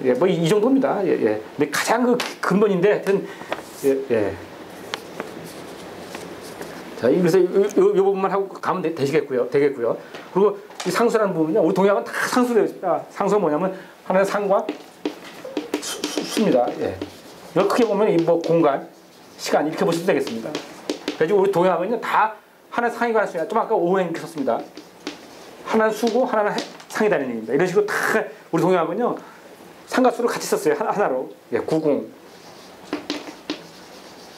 예, 뭐 이 정도입니다. 예, 예. 근데 가장 그 근본인데 하여튼 예, 예. 자, 그래서 이 부분만 하고 가면 되겠고요. 그리고 이 상수라는 부분은요, 우리 동양은 다 상수로 되어 있습니다. 상수가 뭐냐면 하나는 상과 수입니다. 예. 이걸 크게 보면 이 뭐 공간, 시간 이렇게 보시면 되겠습니다. 그래서 우리 동양은요 다 하나는 상이고 하나는 수입니다. 좀 아까 오행 이렇게 썼습니다. 하나는 수고 하나는 상이다는 얘기입니다. 이런 식으로 다 우리 동양은요 상과 수를 같이 썼어요. 하나로. 예, 90,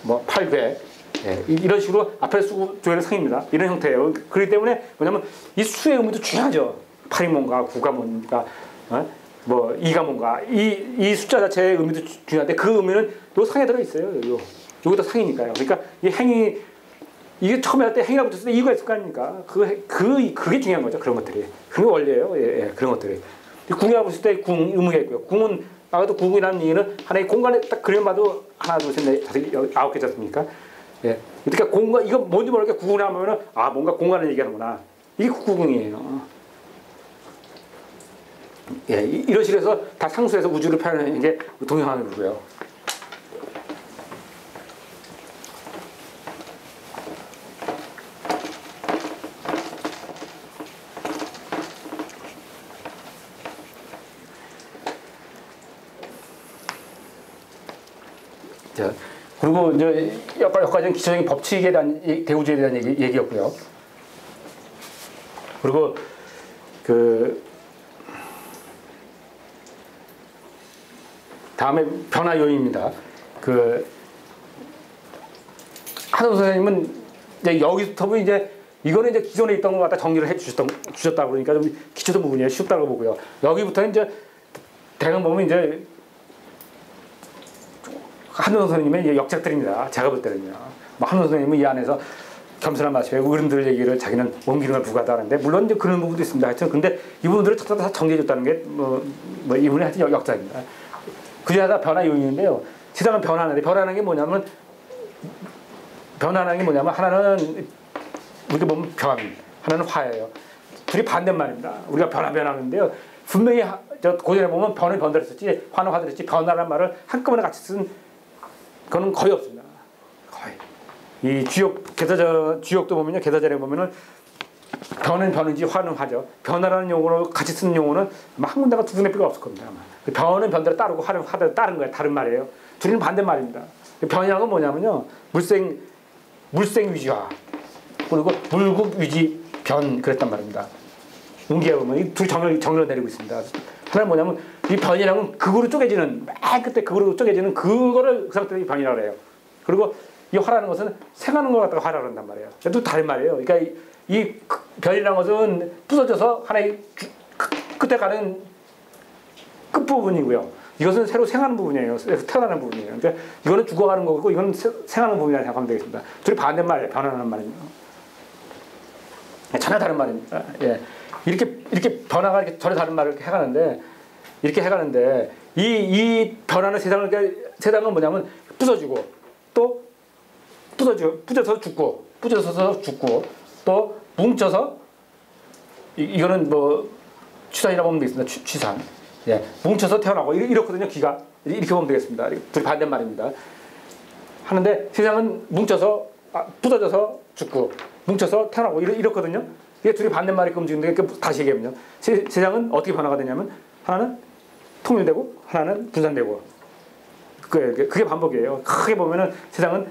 뭐 8배. 예, 이런 식으로 앞에 수고 조에는 상입니다. 이런 형태예요. 그렇기 때문에 뭐냐면 이 수의 의미도 중요하죠. 8이 뭔가 9가 뭔가 뭐 2가 뭔가 이 숫자 자체의 의미도 중요한데 그 의미는 요 상에 들어 있어요. 여기도 상이니까요. 그러니까 이 행이 이게 처음에 할 때 행이라고 붙였을 때 이유가 있을 거 아닙니까? 그게 중요한 거죠. 그런 것들이. 그게 원리예요. 예, 예, 그런 것들이. 궁이라고 했을 때 궁 의미가 있고요. 궁은 아까도 궁이라는 얘기는 하나의 공간에 딱 그림 봐도 하나, 둘, 셋, 넷, 다섯, 아홉 개지 않습니까? 예. 그러니까 공간 이거 뭔지 모르게 구궁을 하면은 아 뭔가 공간을 얘기하는구나. 이게 구궁이에요. 예, 이런 식으로 해서 다 상수에서 우주를 표현하는 게 동양학이고요. 자, 그리고 이제 여기까지는 기초적인 법칙에 대한 대우주에 대한 얘기였고요. 그리고 그 다음에 변화 요인입니다. 그 한우 선생님은 이제 여기서부터 이제 이거는 이제 기존에 있던 것 갖다 정리를 주셨다 그러니까 좀 기초적 부분이 쉽다고 보고요. 여기부터는 이제 대강 보면 이제 한우 선생님의 역작들입니다. 제가 볼 때는요. 뭐 한우 선생님은 이 안에서 겸손한 맛에 어른들 얘기를 자기는 옮기는 걸 부과하다는데 물론 이제 그런 부분도 있습니다. 하여튼 근데 이 부분들을 다 정리해줬다는 게 뭐 이분의 하여튼 역작입니다. 그 중에 하나 변화 요인인데요. 세상은 변화하는데 변화하는 게 뭐냐면 하나는 우리가 보면 변, 하나는 화예요. 둘이 반대말입니다. 우리가 변하는데요. 분명히 저 고전에 보면 변을 변대로 썼지 화는 화대로 썼지 변화라는 말을 한꺼번에 같이 쓴 그거는 거의 없습니다. 거의. 이 주역도 보면요. 개사절에 보면은 변은 변인지 화는 화죠. 변화라는 용어로 같이 쓰는 용어는 아마 한 군데가 두 군데밖에 없을 겁니다. 아마. 변은 변대로 따르고 화는 화대로 따른 거예요. 다른 말이에요. 둘이는 반대말입니다. 변이라는 건 뭐냐면요. 물생 위지화 그리고 물국 위지 변 그랬단 말입니다. 운기에 보면 이 둘 정렬을 내리고 있습니다. 하나는 뭐냐면 이 변이라는 건 극으로 쪼개지는 맨 끝에 극으로 쪼개지는 그거를 그 상태로 변이라고 해요. 그리고 이 화라는 것은 생하는 걸 갖다가 화라고 한단 말이에요. 또 다른 말이에요. 그러니까 이 변이라는 것은 부서져서 하나의 끝에 가는 끝부분이고요. 이것은 새로 생하는 부분이에요. 태어나는 부분이에요. 그러니까 이거는 죽어가는 거고 이건 생하는 부분이라고 생각하면 되겠습니다. 둘이 반대말이에요. 변화하는 말입니다. 전혀 다른 말입니다. 예. 이렇게 변화가 이렇게 전혀 다른 말을 이렇게 해가는데 이 변화는 세상은 뭐냐면 부서지고 또 부서져서 죽고 또 뭉쳐서 이거는 뭐 취산이라고 보면 되겠습니다. 취산. 예. 뭉쳐서 태어나고 이렇거든요. 기가 이렇게 보면 되겠습니다. 둘이 반대말입니다. 하는데 세상은 뭉쳐서 부서져서 죽고 뭉쳐서 태어나고 이렇거든요. 이게 둘이 반대말이 움직이는데 다시 얘기하면요. 세상은 어떻게 변화가 되냐면 하나는 통일되고 하나는 분산되고 그게 반복이에요. 크게 보면은 세상은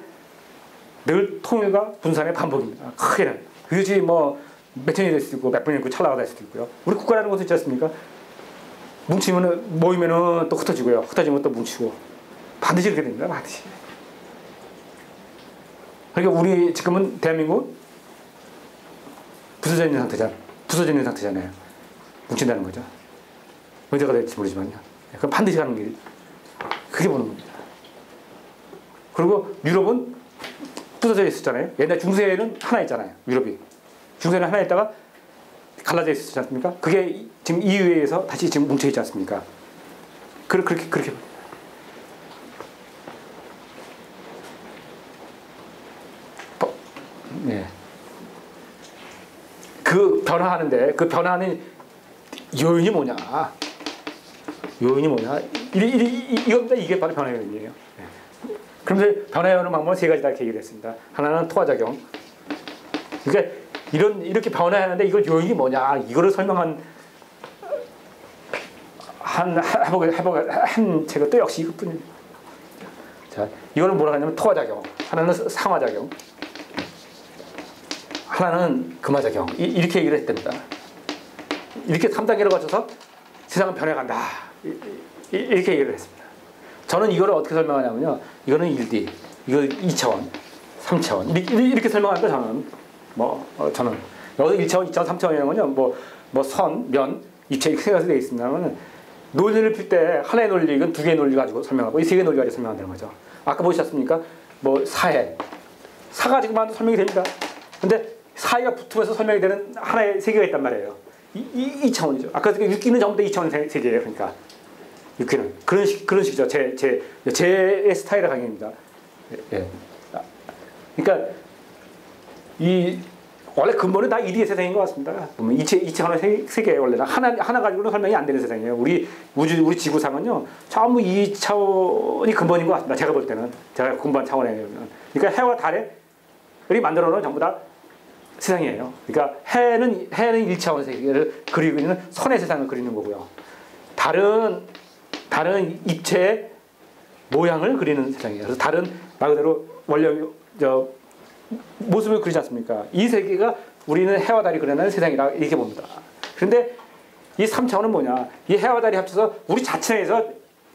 늘 통일과 분산의 반복입니다. 크게는. 그것이 뭐 몇 천이 될 수도 있고 몇 번이 있고 찰나가 될 수도 있고요. 우리 국가라는 것도 있지 않습니까? 모이면은 또 흩어지고요. 흩어지면 또 뭉치고 반드시 그렇게 됩니다. 반드시. 그러니까 우리 지금은 대한민국 부서져 있는 상태잖아요. 뭉친다는 거죠. 언제가 될지 모르지만요. 그럼 반드시 가는 길. 그게 보는 겁니다. 그리고 유럽은 부서져 있었잖아요. 옛날 중세에는 하나 있잖아요. 유럽이. 중세는 하나 있다가 갈라져 있었지 않습니까? 그게 지금 EU에서 다시 지금 뭉쳐 있지 않습니까? 그렇게. 네. 그 변화하는 요인이 뭐냐? 이겁니다. 이게 바로 변화 요인이에요. 그런데 변화 요인의 방법은 세 가지다 이렇게 얘기를 했습니다. 하나는 토화작용. 그러니까 이렇게 변화하는데 이걸 요인이 뭐냐? 이거를 설명한 한 책은 또 역시 이것뿐입니다. 자, 이거는 뭐라 하냐면 토화작용. 하나는 상화작용. 하나는 금화작용. 이렇게 얘기를 했답니다. 이렇게 3단계로 거쳐서 세상은 변해간다. 이렇게 얘기를 했습니다. 저는 이거를 어떻게 설명하냐면요. 이거는 1D, 이거 2차원, 3차원. 이렇게 설명하는데 저는 여기서 1차원, 2차원, 3차원이라는 건요. 선, 면, 입체 이렇게 세 가지 되어 있습니다만 논리를 필 때 하나의 논리, 이건 두 개의 논리 가지고 설명하고 이 세 개의 논리 가지고 설명한다는 거죠. 아까 보셨습니까? 사해. 사가 지금만 설명이 됩니다. 근데 사이가 붙으면서 설명이 되는 하나의 세계가 있단 말이에요. 이 차원이죠. 아까 육기는 전부 다 2차원 세계예요. 그러니까 육기는 그런 식이죠. 제 스타일의 강의입니다. 예. 그러니까 원래 근본은 다 1D의 세상인 것 같습니다. 보면 2차원의 세계 원래는 하나 가지고는 설명이 안 되는 세상이에요. 우리 지구상은요 전부 2차원이 근본인 것 같습니다. 제가 볼 때는 제가 근본 차원에 그러니까 해와 달이 만들어놓은 전부 다 세상이에요. 그러니까 해는 1차원 세계를 그리고 있는 선의 세상을 그리는 거고요. 다른 입체의 모양을 그리는 세상이에요. 그래서 다른 말 그대로 원래 모습을 그리지 않습니까? 이 세계가 우리는 해와 달이 그려내는 세상이라 이렇게 봅니다. 그런데 이 3차원은 뭐냐? 이 해와 달이 합쳐서 우리 자체에서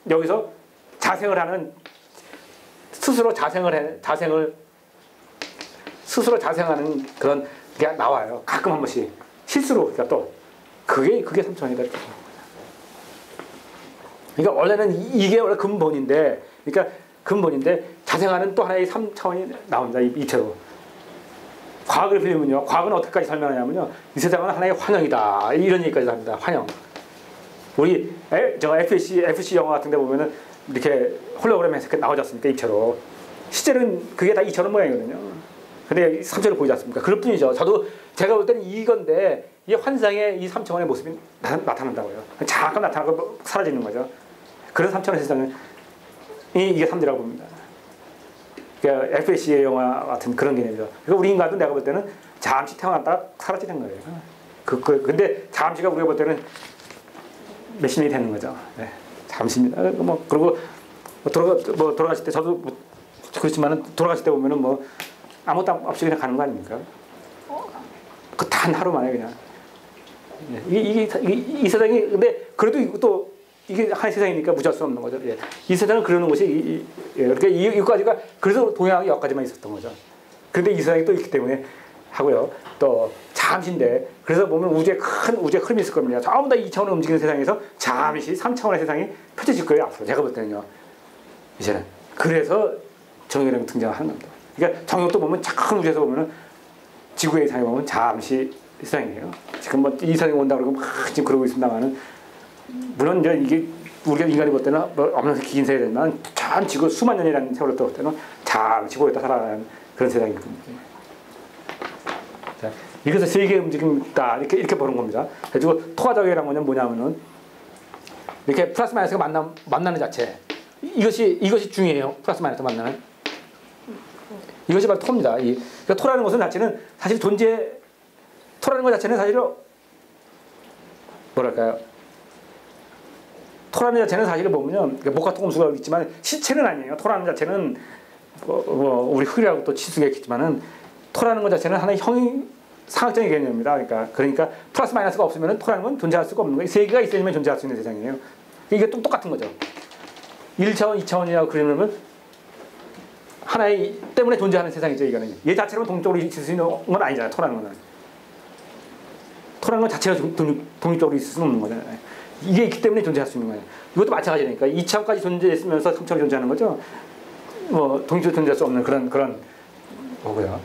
여기서 자생을 하는 스스로 자생하는 그런 게 나와요. 가끔 한 번씩 실수로. 그러니까 또 그게 3차원이다. 그러니까 원래는 이게 원래 근본인데, 자생하는 또 하나의 3차원이 나옵니다. 입체로. 과학을 빌리면요. 과학은 어떻게까지 설명하냐면요. 이 세상은 하나의 환영이다. 이런 얘기까지 합니다. 환영. 우리 FC 영화 같은 데 보면은 이렇게 홀로그램에서 나오지 않습니까? 입체로. 실제로는 그게 다 2차원 모양이거든요. 근데 3차원을 보이지 않습니까? 그럴 뿐이죠. 제가 볼 때는 이건데 이 환상의 이 3차원의 모습이 나타난다고요. 잠깐 나타나고 사라지는 거죠. 그런 3차원의 세상은 이게 3D라고 봅니다. 그러니까 FAC의 영화 같은 그런 개념이죠. 그러니까 우리 인간도 내가 볼 때는 잠시 태어났다가 사라지는 거예요. 근데 잠시가 우리가 볼 때는 몇십 년이 되는 거죠. 네, 잠시입니다. 그리고 돌아가실 때 저도 그렇지만은 돌아가실 때 보면은 아무것도 없이 그냥 가는 거 아닙니까? 그 단 하루 만에 그냥. 이 세상이 근데 그래도 또 이게 한 세상이니까 무지할 수 없는 거죠. 예. 이 세상을 그려놓은 것이 그러니까 이까지가 그래서 동양이 여기까지만 있었던 거죠. 그런데 이 세상이 또 있기 때문에 하고요. 또 잠시인데 그래서 보면 우주의 흐름이 있을 겁니다. 전부 다 2차원을 움직이는 세상에서 잠시 3차원의 세상이 펼쳐질 거예요. 앞으로 제가 볼 때는요. 이제는 그래서 정욕이라는 등장하는 겁니다. 그러니까 정욕도 보면 큰 우주에서 보면은 지구의 이상에 보면 잠시 세상이에요. 지금 이 세상이 온다 그러고 막 지금 그러고 있습니다만은 물론 이제 이게 우리가 인간이 볼 때는 없는 긴 세계지만 참 지구 수만 년이라는 세월을 볼 때는 잠시 보였다 살아가는 그런 세상이거든요. 자, 이것을 세계의 움직임이다 이렇게 보는 겁니다. 그리고 토화작용이라는 건 뭐냐면은 이렇게 플러스 마이너스가 만나는 자체 이것이 중요해요. 플러스 마이너스 만나는 이것이 바로 토입니다. 그러니까 토라는 것은 자체는 사실 토라는 것 자체는 사실은 뭐랄까요? 토라는 자체는 사실 보면요, 목과 토금수가 있지만 실체는 아니에요. 토라는 자체는 우리 흙이라고 또 치수겠지만은 토라는 것 자체는 하나의 상학적인 개념입니다. 그러니까 플러스 마이너스가 없으면 토라는 건 존재할 수가 없는 거예요. 세계가 있어야만 존재할 수 있는 세상이에요. 이게 똑같은 거죠. 1차원, 2차원이라고 그러면 하나의 때문에 존재하는 세상이죠. 이거는 얘 자체로 독립적으로 있을 수 있는 건 아니잖아요. 토라는 건 자체가 독립적으로 있을 수는 없는 거잖아요. 이게 있기 때문에 존재할 수 있는 거예요. 이것도 마찬가지니까 2차원까지 존재했으면서 3차원이 존재하는 거죠. 독립적으로 존재할 수 없는 그런 거고요.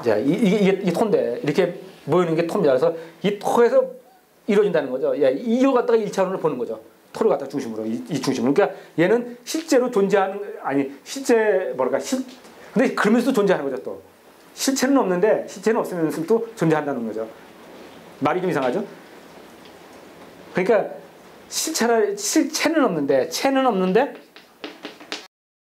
자, 이게 토인데 이렇게 모이는 게 토입니다. 그래서 이 토에서 이루어진다는 거죠. 이걸 갖다가 1차원으로 보는 거죠. 토를 갖다가 중심으로 이 중심으로. 그러니까 얘는 실제로 존재하는 근데 그러면서도 존재하는 거죠. 또 실체는 없는데 실체는 없으면서 또 존재한다는 거죠. 말이 좀 이상하죠? 그러니까 실체는 없는데 체는 없는데